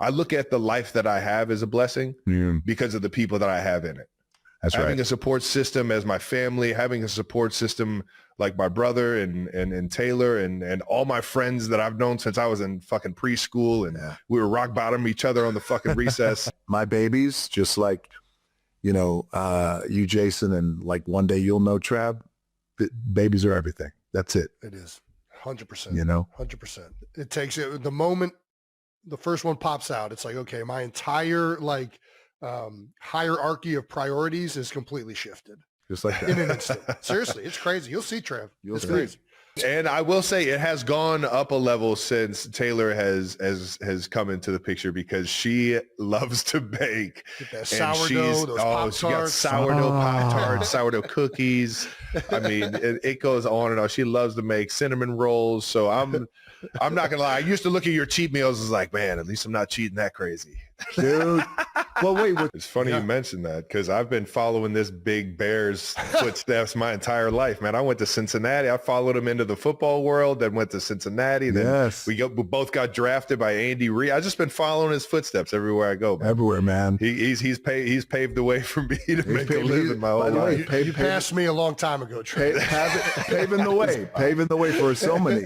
I look at the life that I have as a blessing because of the people that I have in it. That's having right. a support system as my family, having a support system like my brother and Taylor and all my friends that I've known since I was in fucking preschool, and we were rock bottom each other on the fucking recess. My babies, just like, you, Jason, and like one day you'll know, Trav, babies are everything. That's it. It is 100%, 100%. It takes it the moment the first one pops out. It's like, okay, my entire hierarchy of priorities is completely shifted. Just like that. In an instant. Seriously, it's crazy. You'll see, Trev. It's crazy. And I will say it has gone up a level since Taylor has come into the picture, because she loves to bake. That sourdough, those Pop-Tarts. She got sourdough Pop-Tarts, sourdough cookies. I mean, it goes on and on. She loves to make cinnamon rolls. So I'm not gonna lie. I used to look at your cheat meals as like, man, at least I'm not cheating that crazy. Dude. Well, wait. It's funny you mentioned that, because I've been following this big Bears footsteps my entire life, man. I went to Cincinnati. I followed him into the football world, then went to Cincinnati. Then we both got drafted by Andy Reid. I've just been following his footsteps everywhere I go, man. Everywhere, man. He's paved the way for me to make a living my whole life. You passed me a long time ago, Trav. Paving the way for so many.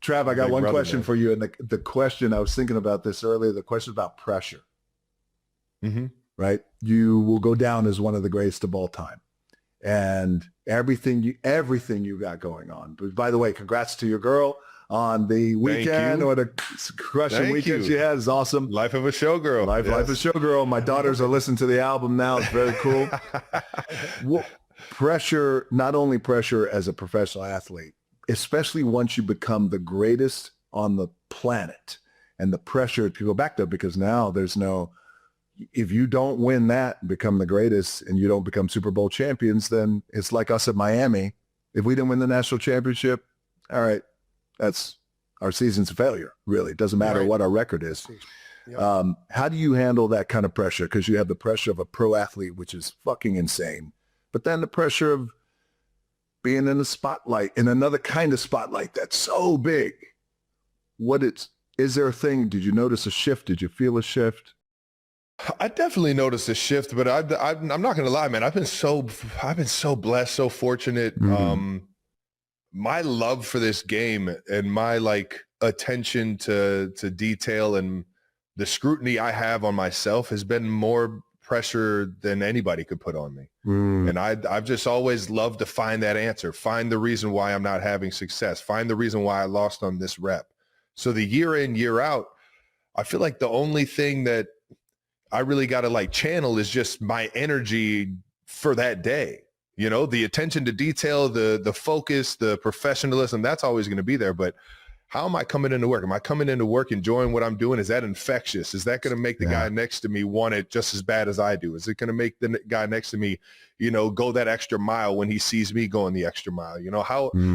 Trav, I got one question for you. And the question, I was thinking about this earlier, the question about pressure. Right? You will go down as one of the greatest of all time. And everything you got going on. But by the way, congrats to your girl on the weekend, or the crushing weekend she has. Is awesome. Life of a showgirl. Life of a showgirl. My daughters are listening to the album now. It's very cool. Pressure, not only pressure as a professional athlete, especially once you become the greatest on the planet, and the pressure to go back there, because now there's no, if you don't win that and become the greatest and you don't become Super Bowl champions, then it's like us at Miami. If we didn't win the national championship, all right, that's our season's a failure, really. It doesn't matter what our record is. How do you handle that kind of pressure? Because you have the pressure of a pro athlete, which is fucking insane. But then the pressure of being in the spotlight, in another kind of spotlight that's so big. Is there a thing? Did you notice a shift? Did you feel a shift? I definitely noticed a shift, but I'm not gonna lie, man. I've been so blessed, so fortunate. My love for this game and my attention to detail and the scrutiny I have on myself has been more pressure than anybody could put on me. And I've just always loved to find that answer, find the reason why I'm not having success, find the reason why I lost on this rep. So the year in, year out, I feel like the only thing that I really got to channel is just my energy for that day. The attention to detail, the focus, the professionalism, that's always going to be there. But how am I coming into work? Am I coming into work enjoying what I'm doing? Is that infectious? Is that going to make the guy next to me want it just as bad as I do? Is it going to make the guy next to me, go that extra mile when he sees me going the extra mile?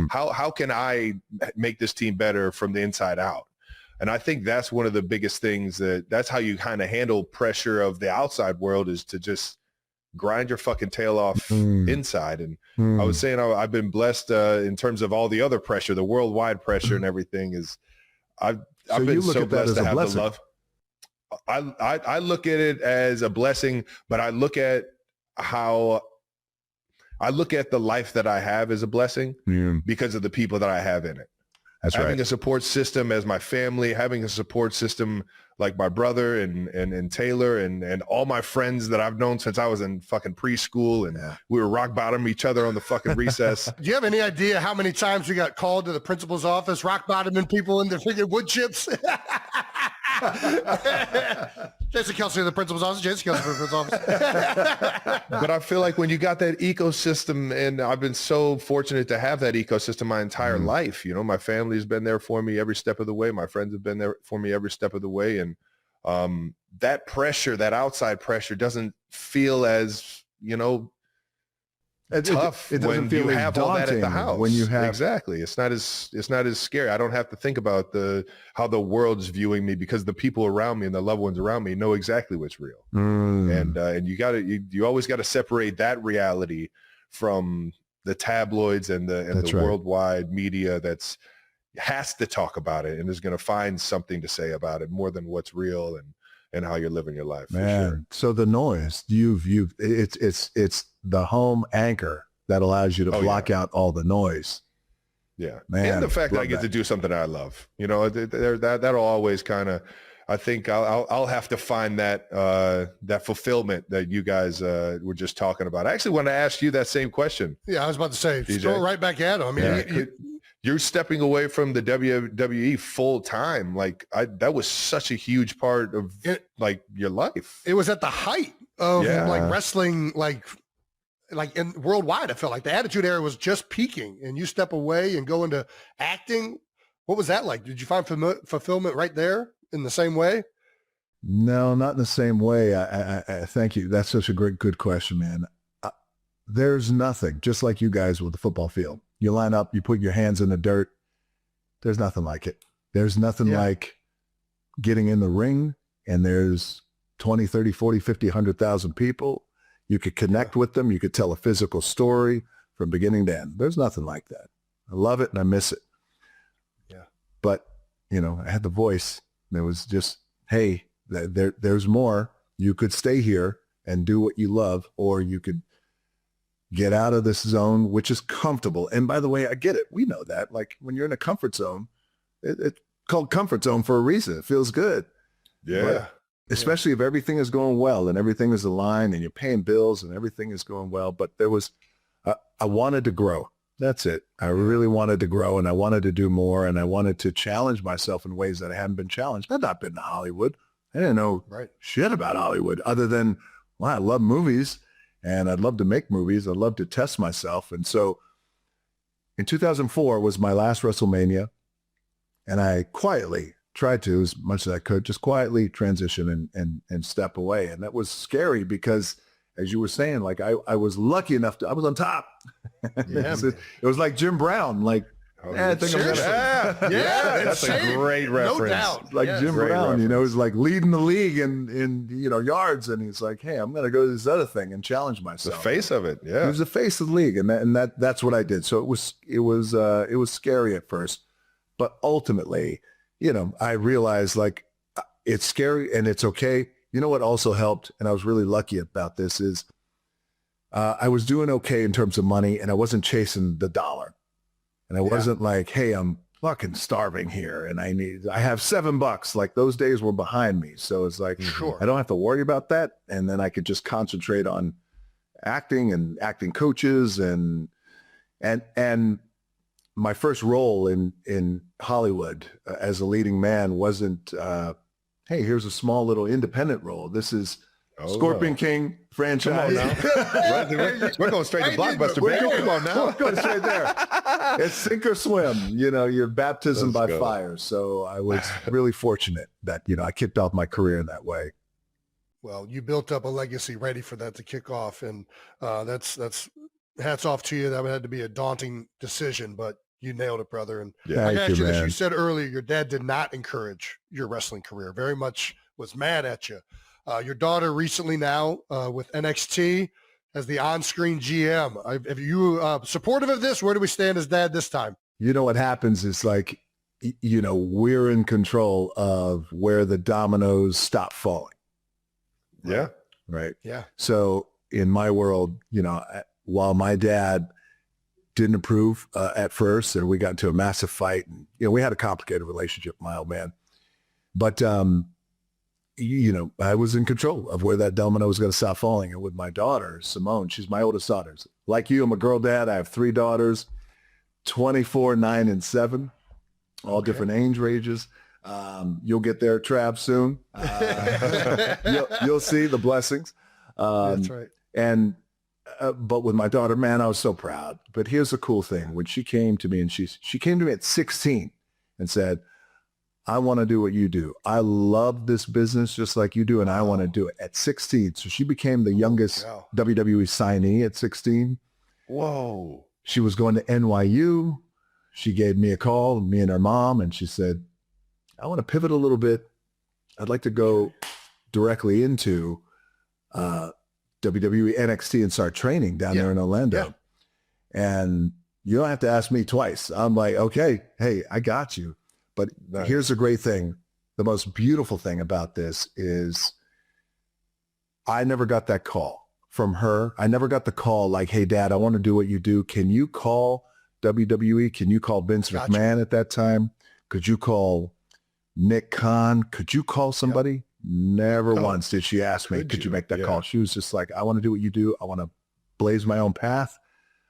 How can I make this team better from the inside out? And I think that's one of the biggest things, that's how you kind of handle pressure of the outside world, is to just grind your fucking tail off inside. And I was saying I've been blessed in terms of all the other pressure, the worldwide pressure and everything. Is I've been so blessed to have the love. I look at it as a blessing, but I look at the life that I have as a blessing because of the people that I have in it. Having a support system as my family, having a support system like my brother and Taylor and all my friends that I've known since I was in fucking preschool, and we were rock bottom each other on the fucking recess. Do you have any idea how many times we got called to the principal's office, rock bottoming people in the freaking wood chips? Jason Kelsey, the principal's office. Jason Kelsey, the principal's office. But I feel like when you got that ecosystem, and I've been so fortunate to have that ecosystem my entire life. My family's been there for me every step of the way. My friends have been there for me every step of the way. And that pressure, that outside pressure, doesn't feel as, tough it doesn't when feel you as have all that at the daunting house. when you have exactly. It's not as scary. I don't have to think about how the world's viewing me, because the people around me and the loved ones around me know exactly what's real. And you always got to separate that reality from the tabloids and the worldwide media that's has to talk about it and is going to find something to say about it more than what's real and how you're living your life. Man, for sure. so the noise, it's the home anchor that allows you to block out all the noise. Yeah. Man, and the fact that I love get that. to do something I love, you know, that'll always kind of, I think I'll have to find that that fulfillment that you guys were just talking about. I actually want to ask you that same question. Yeah, I was about to say, DJ. throw it right back at him. I mean, you're stepping away from the WWE full time. Like that was such a huge part of like your life. It was at the height of like wrestling, like in worldwide. I felt like the Attitude Era was just peaking, and you step away and go into acting. What was that like? Did you find fulfillment right there in the same way? No, not in the same way. I thank you. That's such a good question, man. There's nothing, just like you guys with the football field. You line up, you put your hands in the dirt. There's nothing like it. There's nothing like getting in the ring and there's 20, 30, 40, 50, 100,000 people. You could connect with them. You could tell a physical story from beginning to end. There's nothing like that. I love it and I miss it. Yeah. But, you know, I had the voice. There was just, hey, there's more. You could stay here and do what you love, or you could get out of this zone, which is comfortable. And by the way, I get it. We know that. Like when you're in a comfort zone, it's called comfort zone for a reason. It feels good. Yeah. But especially if everything is going well and everything is aligned and you're paying bills and everything is going well. But there was, I wanted to grow. That's it. I really wanted to grow and I wanted to do more and I wanted to challenge myself in ways that I hadn't been challenged. I'd not been to Hollywood. I didn't know shit about Hollywood other than, well, I love movies. And I'd love to make movies. I'd love to test myself. And so in 2004 was my last WrestleMania. And I quietly tried to, as much as I could, just quietly transition and step away. And that was scary because, as you were saying, like I was lucky enough I was on top. It was like Jim Brown, like, I think I'm gonna. That's a great reference. No doubt. Like Jim Brown, you know, he's like leading the league in you know, yards, and he's like, hey, I'm gonna go to this other thing and challenge myself. The face of it, yeah. He was the face of the league, and that's what I did. So it was scary at first, but ultimately, you know, I realized like it's scary and it's okay. You know what also helped, and I was really lucky about this is I was doing okay in terms of money, and I wasn't chasing the dollar. And I wasn't like, hey, I'm fucking starving here and I have $7. Like those days were behind me. So it's like, I don't have to worry about that. And then I could just concentrate on acting and acting coaches and my first role in Hollywood as a leading man wasn't, hey, here's a small little independent role. This is Scorpion King franchise. We're going straight to Blockbuster, baby. Come on now. We're going straight there. It's sink or swim, you know, your baptism by fire. So I was really fortunate that, you know, I kicked off my career in that way. Well, you built up a legacy ready for that to kick off. And that's hats off to you. That had to be a daunting decision, but you nailed it, brother. And I asked you this. You said earlier your dad did not encourage your wrestling career, very much was mad at you. Your daughter recently now with NXT as the on-screen GM. Are you supportive of this? Where do we stand as dad this time? You know, what happens is like, you know, we're in control of where the dominoes stop falling. Yeah. Right. Yeah. So in my world, you know, while my dad didn't approve at first and we got into a massive fight and, you know, we had a complicated relationship, my old man, but, you know, I was in control of where that domino was going to stop falling. And with my daughter, Simone, she's my oldest daughter. Like you, I'm a girl dad. I have 3 daughters, 24, 9, and 7, all different age ranges. You'll get there, Trav, soon. You'll see the blessings. That's right. And, but with my daughter, man, I was so proud. But here's the cool thing. When she came to me and she came to me at 16 and said, I want to do what you do. I love this business just like you do, and I want to do it at 16. So she became the youngest WWE signee at 16. Whoa. She was going to NYU. She gave me a call, me and her mom, and she said, I want to pivot a little bit. I'd like to go directly into WWE NXT and start training down there in Orlando. And You don't have to ask me twice. I'm like, okay, hey, I got you. But here's the great thing. The most beautiful thing about this is I never got that call from her. I never got the call like, hey, Dad, I want to do what you do. Can you call WWE? Can you call Vince McMahon at that time? Could you call Nick Khan? Could you call somebody? Yep. Never once did she ask me, could you make that call? She was just like, I want to do what you do. I want to blaze my own path.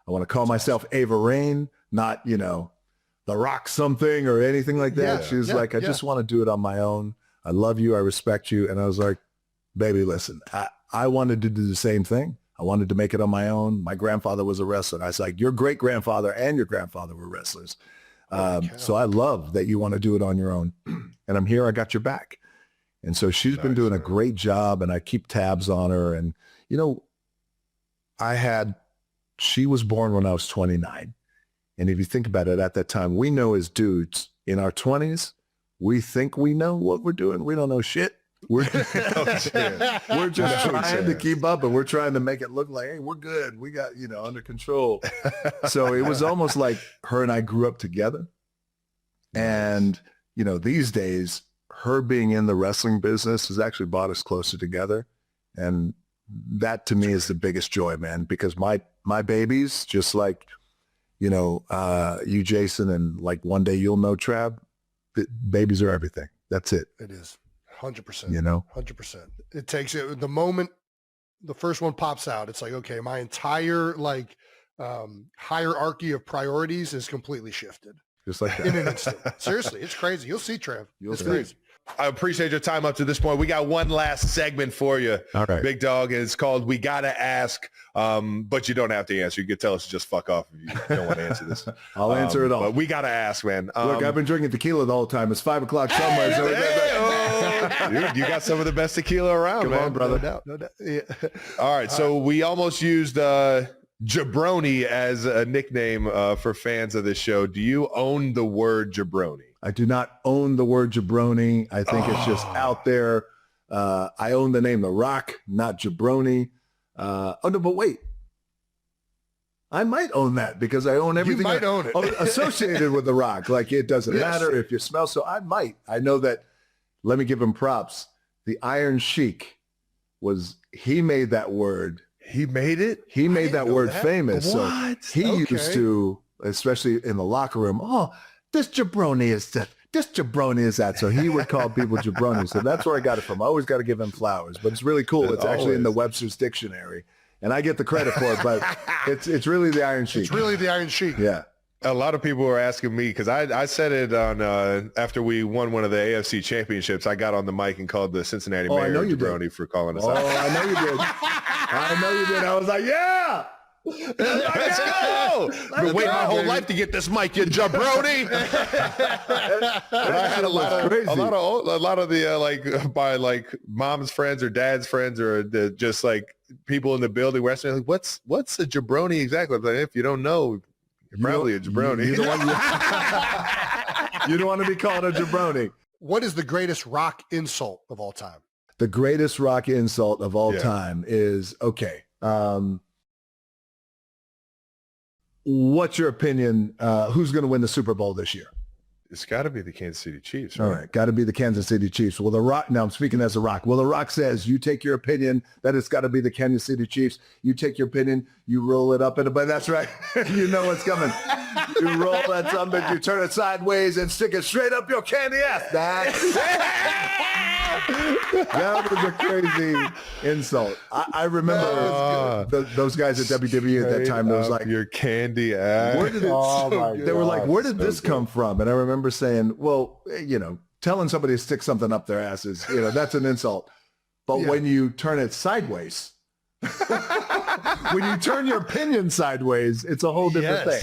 I want to call myself Ava Rain, not, you know, The Rock something or anything like that. She was like, I just want to do it on my own. I love you. I respect you. And I was like, baby, listen, I wanted to do the same thing. I wanted to make it on my own. My grandfather was a wrestler. And I was like, your great-grandfather and your grandfather were wrestlers. So I love that you want to do it on your own. And I'm here. I got your back. And so she's been doing a great job, and I keep tabs on her. And, you know, she was born when I was 29. And if you think about it, at that time, we know as dudes in our 20s, we think we know what we're doing. We don't know shit. We're just trying to keep up, and we're trying to make it look like, hey, we're good. We got, you know, under control. So it was almost like her and I grew up together. And, you know, these days, her being in the wrestling business has actually brought us closer together. And that to me is the biggest joy, man, because my babies, just like, you know, you, Jason, and like one day you'll know, Trav, babies are everything. That's it. It is 100%, you know, 100%. It takes it the moment the first one pops out. It's like, okay, my entire like hierarchy of priorities is completely shifted. Just like that. In an instant. Seriously, it's crazy. You'll see, Trev. It's crazy. I appreciate your time up to this point. We got one last segment for you, Big Dog, and it's called We Gotta Ask, but you don't have to answer. You can tell us to just fuck off if you don't want to answer this. I'll answer it all. But we gotta ask, man. Look, I've been drinking tequila the whole time. It's 5 o'clock somewhere. Dude, you got some of the best tequila around, Come man. on, brother. No doubt. Yeah. All right, so we almost used jabroni as a nickname for fans of this show. Do you own the word jabroni? I do not own the word jabroni. I think it's just out there. I own the name The Rock, not jabroni. Oh, no, but wait. I might own that because I own everything own it. associated with The Rock. Like, it doesn't matter if you smell. So I might. I know that, let me give him props. The Iron Sheik he made that word. He made it? He made that word famous. What? So he used to, especially in the locker room, this jabroni is that. So he would call people jabroni. So that's where I got it from. I always got to give him flowers, but it's really cool. It's actually in the Webster's dictionary, and I get the credit for it, but it's really the Iron Sheik. It's really the Iron Sheik. Yeah. A lot of people were asking me because I said it on after we won one of the AFC championships. I got on the mic and called the Cincinnati mayor jabroni for calling us out. Oh, I know you did. I know you did. I was like, yeah. Let's go! I've been waiting my whole life to get this mic, you jabroni. But I had a lot of the by like mom's friends or dad's friends or just like people in the building were asking, like, what's a jabroni exactly? I'm like, if you don't know, you're probably a jabroni. You don't want to be called a jabroni. What is the greatest rock insult of all time? The greatest rock insult of all time is, okay. What's your opinion? Who's going to win the Super Bowl this year? It's got to be the Kansas City Chiefs. Right? All right. Got to be the Kansas City Chiefs. Well, The Rock, now I'm speaking as The Rock. Well, The Rock says, you take your opinion that it's got to be the Kansas City Chiefs. You take your opinion, you roll it up in a, but that's right. You know what's coming. You roll that something, you turn it sideways and stick it straight up your candy ass. That was a crazy insult. I remember those guys at WWE at that time. That was like, your candy ass. Where did they were like, where did this come from? And I remember saying, well, you know, telling somebody to stick something up their asses, you know, that's an insult. But when you turn it sideways, when you turn your opinion sideways, it's a whole different thing.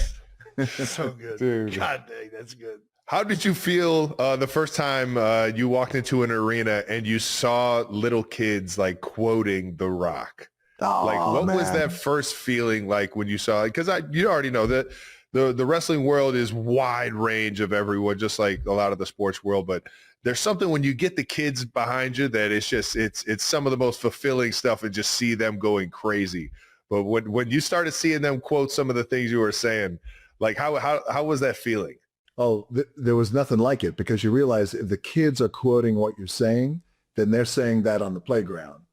So good. Dude. God dang, that's good. How did you feel the first time you walked into an arena and you saw little kids like quoting The Rock? Like, what was that first feeling like when you saw it? Because you already know that the wrestling world is wide range of everyone, just like a lot of the sports world. But there's something when you get the kids behind you that it's just it's some of the most fulfilling stuff, and just see them going crazy. But when you started seeing them quote some of the things you were saying, Like how was that feeling? Oh, there was nothing like it, because you realize if the kids are quoting what you're saying, then they're saying that on the playground.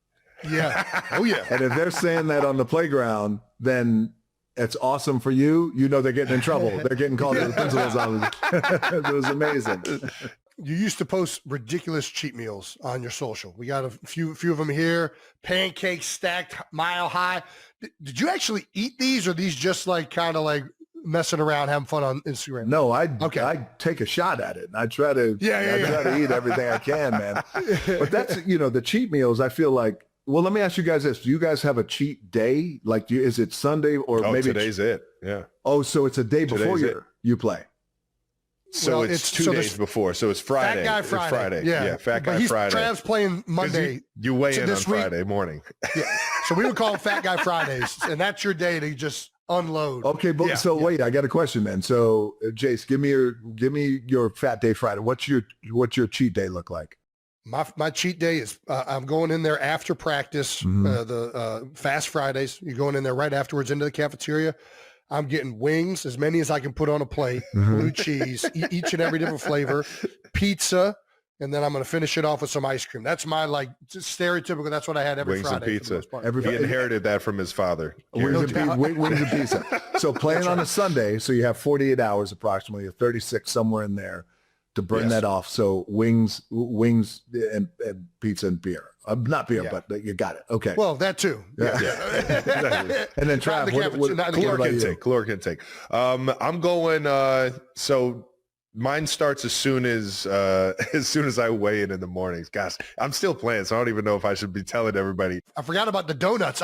Yeah. Oh, yeah. And if they're saying that on the playground, then it's awesome for you. You know they're getting in trouble. They're getting called to the principal's office. It was amazing. You used to post ridiculous cheat meals on your social. We got a few of them here. Pancakes stacked mile high. Did you actually eat these, or these just like kind of like messing around, having fun on Instagram? No, I take a shot at it. I try to try to eat everything I can, man. But that's, the cheat meals, I feel like, well, let me ask you guys this. Do you guys have a cheat day? Like, is it Sunday or maybe today's it? Yeah. Oh, so it's a day before you play. So it's 2 days before. So it's Friday. Fat Guy Friday. It's Friday. Yeah, Fat Guy Friday. Trav's playing Monday. You weigh in on Friday morning. Yeah. So we would call them Fat Guy Fridays, and that's your day to just unload. Okay, but wait, I got a question then. So Jace, give me your Fat Day Friday. What's your cheat day look like? My cheat day is I'm going in there after practice, the Fast Fridays. You're going in there right afterwards into the cafeteria. I'm getting wings, as many as I can put on a plate, blue cheese, each and every different flavor, pizza, and then I'm going to finish it off with some ice cream. That's my stereotypical. That's what I had every Friday. Wings and pizza. He inherited that from his father. Wings and pizza. So playing on a Sunday, so you have 48 hours approximately, or 36 somewhere in there, to burn that off. So wings and pizza and beer. Not beer, but you got it. Okay. Well, that too. Yeah. And then Trav, caloric intake. I'm going. So mine starts as soon as I weigh in the mornings. Gosh, I'm still playing, so I don't even know if I should be telling everybody. I forgot about the donuts.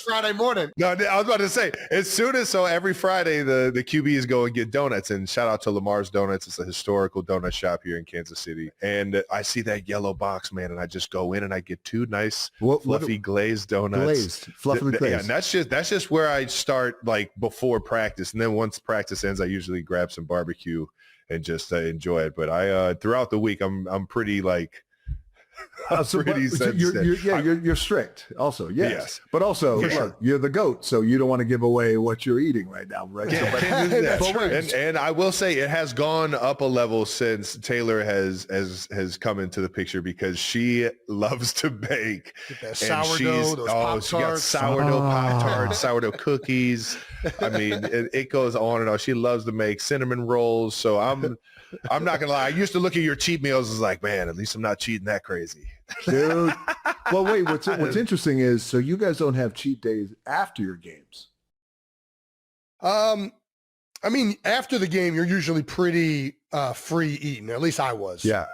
Friday morning. No, I was about to say, every Friday the QBs go and get donuts, and shout out to Lamar's Donuts. It's a historical donut shop here in Kansas City. And I see that yellow box, man, and I just go in and I get two nice fluffy glazed donuts. Fluffy glazed. Yeah, and that's just where I start, like, before practice. And then once practice ends, I usually grab some barbecue and just enjoy it. But I throughout the week, I'm pretty you're strict also. Yes. But also, look, you're the GOAT, so you don't want to give away what you're eating right now, right? Can't do that. And I will say it has gone up a level since Taylor has come into the picture, because she loves to bake. Get that sourdough, those Pop-Tarts. She got sourdough Pop-Tarts, sourdough cookies. I mean, it goes on and on. She loves to make cinnamon rolls. So I'm not gonna lie. I used to look at your cheat meals as like, man, at least I'm not cheating that crazy. Dude. Well, wait, what's interesting is, so you guys don't have cheat days after your games. I mean, after the game, you're usually pretty free eating. At least I was. Yeah.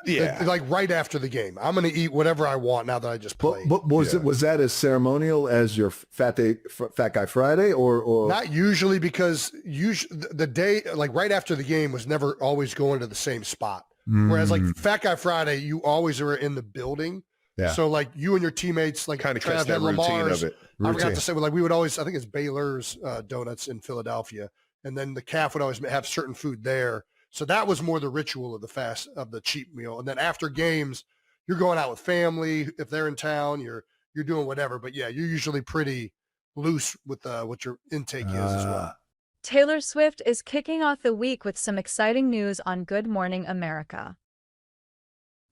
Like right after the game, I'm going to eat whatever I want now that I just played. But was that as ceremonial as your Fat Guy Friday, or not usually, because the day, like right after the game, was never always going to the same spot. Whereas like Fat Guy Friday, you always are in the building. Yeah. So like you and your teammates, like kind of catch that routine of it. I forgot to say, like we would always, I think it's Baylor's Donuts in Philadelphia. And then the calf would always have certain food there. So that was more the ritual of the cheat meal. And then after games, you're going out with family. If they're in town, you're doing whatever. But yeah, you're usually pretty loose with what your intake is as well. Taylor Swift is kicking off the week with some exciting news on Good Morning America.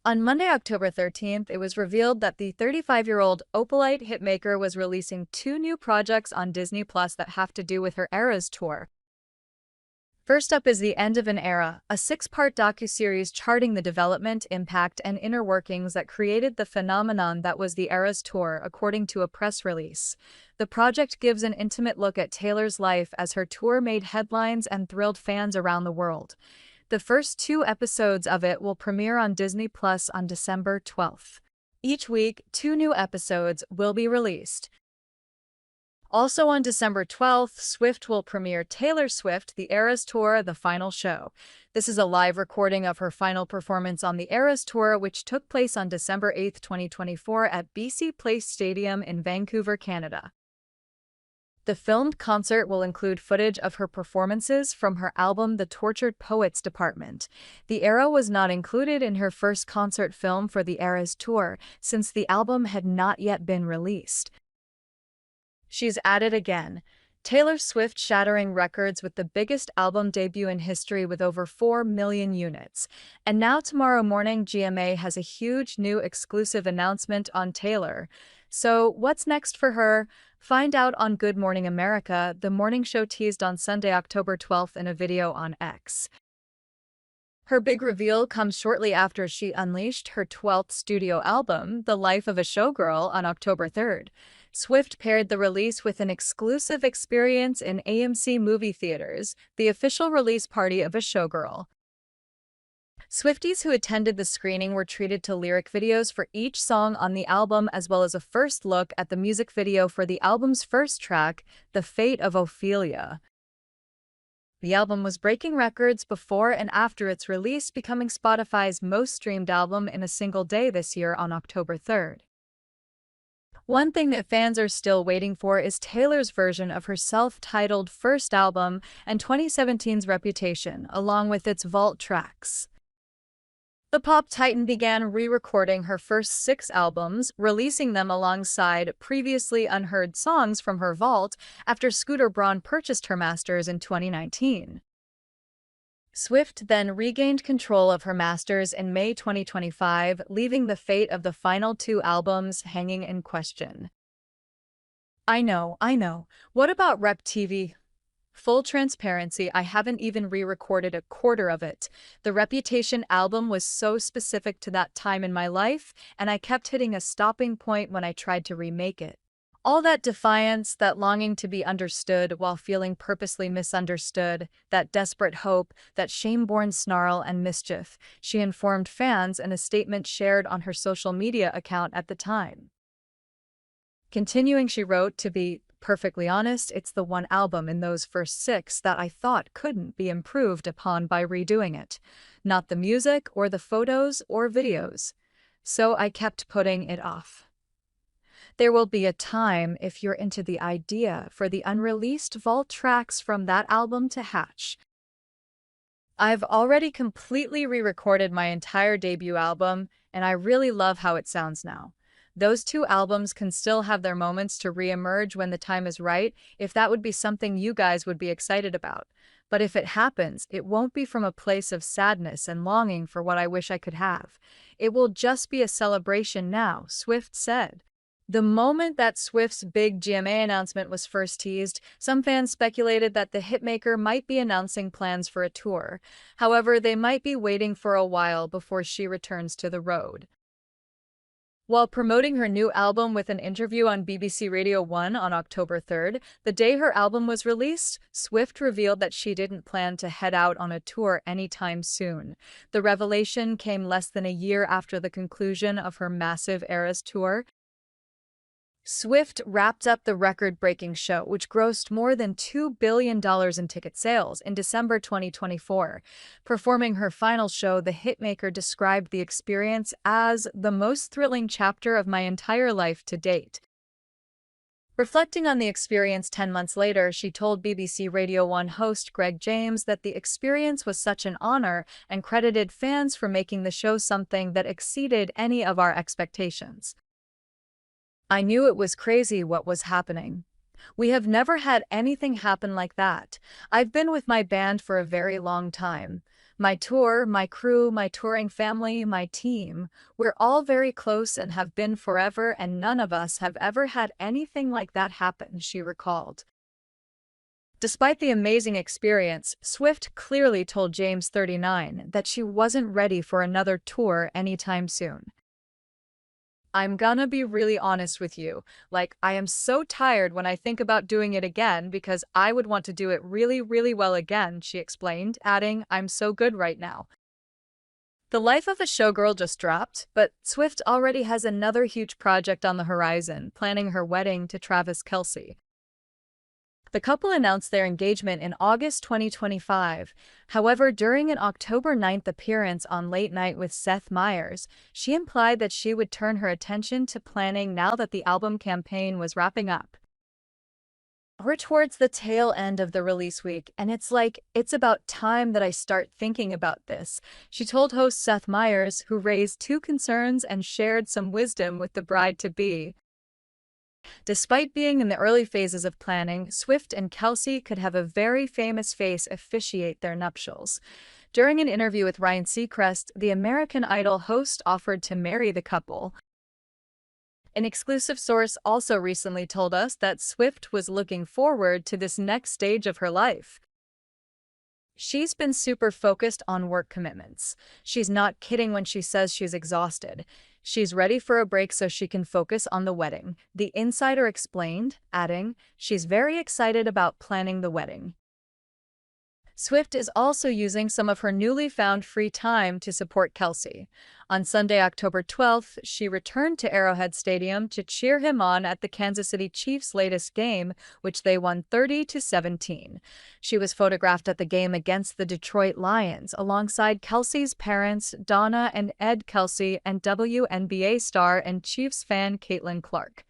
On Monday, October 13th, it was revealed that the 35-year-old Opalite hitmaker was releasing 2 new projects on Disney Plus that have to do with her Eras tour. First up is The End of an Era, a 6-part docuseries charting the development, impact, and inner workings that created the phenomenon that was the Eras Tour, according to a press release. The project gives an intimate look at Taylor's life as her tour made headlines and thrilled fans around the world. The first 2 episodes of it will premiere on Disney Plus on December 12th. Each week, 2 new episodes will be released. Also on December 12th, Swift will premiere Taylor Swift, The Eras Tour, The Final Show. This is a live recording of her final performance on the Eras Tour, which took place on December 8, 2024 at BC Place Stadium in Vancouver, Canada. The filmed concert will include footage of her performances from her album The Tortured Poets Department. The Era was not included in her first concert film for the Eras Tour, since the album had not yet been released. She's at it again. Taylor Swift shattering records with the biggest album debut in history with over 4 million units. And now tomorrow morning, GMA has a huge new exclusive announcement on Taylor. So what's next for her? Find out on Good Morning America. The morning show teased on Sunday, October 12th in a video on X. Her big reveal comes shortly after she unleashed her 12th studio album, The Life of a Showgirl, on October 3rd. Swift paired the release with an exclusive experience in AMC movie theaters, the official release party of A Showgirl. Swifties who attended the screening were treated to lyric videos for each song on the album, as well as a first look at the music video for the album's first track, The Fate of Ophelia. The album was breaking records before and after its release, becoming Spotify's most streamed album in a single day this year on October 3rd. One thing that fans are still waiting for is Taylor's version of her self-titled first album and 2017's Reputation, along with its vault tracks. The pop titan began re-recording her first 6 albums, releasing them alongside previously unheard songs from her vault after Scooter Braun purchased her masters in 2019. Swift then regained control of her masters in May 2025, leaving the fate of the final 2 albums hanging in question. I know. What about Rep TV? Full transparency, I haven't even re-recorded a quarter of it. The Reputation album was so specific to that time in my life, and I kept hitting a stopping point when I tried to remake it. All that defiance, that longing to be understood while feeling purposely misunderstood, that desperate hope, that shame-born snarl and mischief, she informed fans in a statement shared on her social media account at the time. Continuing, she wrote, "To be perfectly honest, it's the one album in those first 6 that I thought couldn't be improved upon by redoing it. Not the music or the photos or videos. So I kept putting it off. There will be a time, if you're into the idea, for the unreleased vault tracks from that album to hatch. I've already completely re-recorded my entire debut album, and I really love how it sounds now. Those 2 albums can still have their moments to re-emerge when the time is right, if that would be something you guys would be excited about. But if it happens, it won't be from a place of sadness and longing for what I wish I could have. It will just be a celebration now," Swift said. The moment that Swift's big GMA announcement was first teased, some fans speculated that the hitmaker might be announcing plans for a tour. However, they might be waiting for a while before she returns to the road. While promoting her new album with an interview on BBC Radio 1 on October 3rd, the day her album was released, Swift revealed that she didn't plan to head out on a tour anytime soon. The revelation came less than a year after the conclusion of her massive Eras tour. Swift wrapped up the record-breaking show, which grossed more than $2 billion in ticket sales in December 2024. Performing her final show, the hitmaker described the experience as the most thrilling chapter of my entire life to date. Reflecting on the experience 10 months later, she told BBC Radio 1 host Greg James that the experience was such an honor and credited fans for making the show something that exceeded any of our expectations. "I knew it was crazy what was happening. We have never had anything happen like that. I've been with my band for a very long time. My tour, my crew, my touring family, my team. We're all very close and have been forever, and none of us have ever had anything like that happen," she recalled. Despite the amazing experience, Swift clearly told James 39 that she wasn't ready for another tour anytime soon. "I'm gonna be really honest with you. I am so tired when I think about doing it again because I would want to do it really, really well again," she explained, adding, "I'm so good right now." The Life of a Showgirl just dropped, but Swift already has another huge project on the horizon, planning her wedding to Travis Kelce. The couple announced their engagement in August 2025. However, during an October 9th appearance on Late Night with Seth Meyers, she implied that she would turn her attention to planning now that the album campaign was wrapping up. We're towards the tail end of the release week, and it's about time that I start thinking about this, she told host Seth Meyers, who raised 2 concerns and shared some wisdom with the bride-to-be. Despite being in the early phases of planning, Swift and Kelsey could have a very famous face officiate their nuptials. During an interview with Ryan Seacrest, the American Idol host offered to marry the couple. An exclusive source also recently told us that Swift was looking forward to this next stage of her life. She's been super focused on work commitments. She's not kidding when she says she's exhausted. She's ready for a break so she can focus on the wedding, the insider explained, adding, she's very excited about planning the wedding. Swift is also using some of her newly found free time to support Kelsey. On Sunday, October 12th, she returned to Arrowhead Stadium to cheer him on at the Kansas City Chiefs' latest game, which they won 30-17. She was photographed at the game against the Detroit Lions alongside Kelsey's parents, Donna and Ed Kelsey, and WNBA star and Chiefs fan Caitlin Clark.